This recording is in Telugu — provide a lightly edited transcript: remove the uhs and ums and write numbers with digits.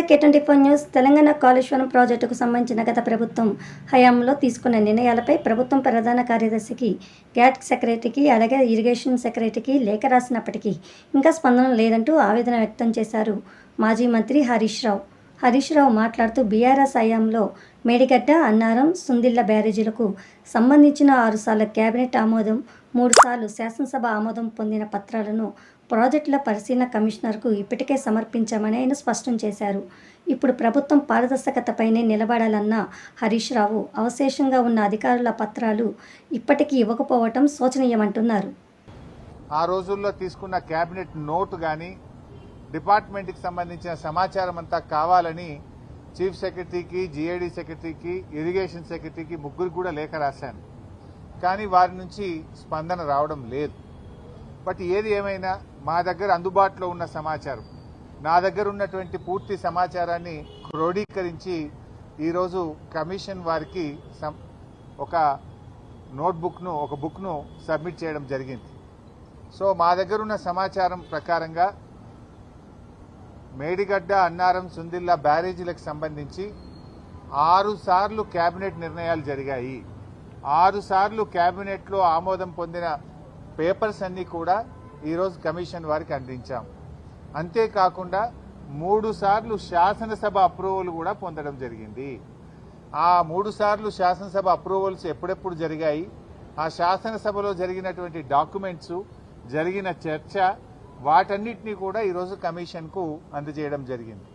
K24 న్యూస్ తెలంగాణ కాళేశ్వరం ప్రాజెక్టుకు సంబంధించిన గత ప్రభుత్వం హయాంలో తీసుకున్న నిర్ణయాలపై ప్రభుత్వం ప్రధాన కార్యదర్శికి, గ్యాట్ సెక్రటరీకి, అలాగే ఇరిగేషన్ సెక్రటరీకి లేఖ రాసినప్పటికీ ఇంకా స్పందన లేదంటూ ఆవేదన వ్యక్తం చేశారు మాజీ మంత్రి హరీష్ రావు. హరీష్ రావు మాట్లాడుతూ బీఆర్ఎస్ హయాంలో మేడిగడ్డ, అన్నారం, సుందిళ్ల బ్యారేజీలకు సంబంధించిన 6 సార్లు కేబినెట్ ఆమోదం, 3 సార్లు శాసనసభ ఆమోదం పొందిన పత్రాలను ప్రాజెక్టుల పరిశీలన కమిషనర్కు ఇప్పటికే సమర్పించామని ఆయన స్పష్టం చేశారు. ఇప్పుడు ప్రభుత్వం పారదర్శకతపైనే నిలబడాలన్న హరీష్ రావు అవశేషంగా ఉన్న అధికారుల పత్రాలు ఇప్పటికీ ఇవ్వకపోవటం శోచనీయమంటున్నారు. ఆ రోజుల్లో తీసుకున్న కేబినెట్ నోటు కానీ డిపార్ట్మెంట్కి సంబంధించిన సమాచారం అంతా కావాలని చీఫ్ సెక్రటరీకి, జీఏడీ సెక్రటరీకి, ఇరిగేషన్ సెక్రటరీకి ముగ్గురికి కూడా లేఖ రాశాను. కానీ వారి నుంచి స్పందన రావడం లేదు. బట్ ఏది ఏమైనా మా దగ్గర అందుబాటులో ఉన్న సమాచారం, నా దగ్గర ఉన్నటువంటి పూర్తి సమాచారాన్ని క్రోడీకరించి ఈరోజు కమిషన్ వారికి ఒక నోట్బుక్ను, ఒక బుక్ను సబ్మిట్ చేయడం జరిగింది. సో మా దగ్గర ఉన్న సమాచారం ప్రకారంగా మేడిగడ్డ, అన్నారం, సుందిళ్ల బ్యారేజీలకు సంబంధించి 6 సార్లు కేబినెట్ నిర్ణయాలు జరిగాయి. 6 సార్లు కేబినెట్లో ఆమోదం పొందిన పేపర్స్ అన్నీ కూడా ఈరోజు కమిషన్ వారికి అందించాం. అంతేకాకుండా 3 సార్లు శాసనసభ అప్రూవల్ కూడా పొందడం జరిగింది. ఆ 3 సార్లు శాసనసభ అప్రూవల్స్ ఎప్పుడెప్పుడు జరిగాయి, ఆ శాసనసభలో జరిగినటువంటి డాక్యుమెంట్స్, జరిగిన చర్చ, వాటన్నిటినీ కూడా ఈరోజు కమిషన్కు అందజేయడం జరిగింది.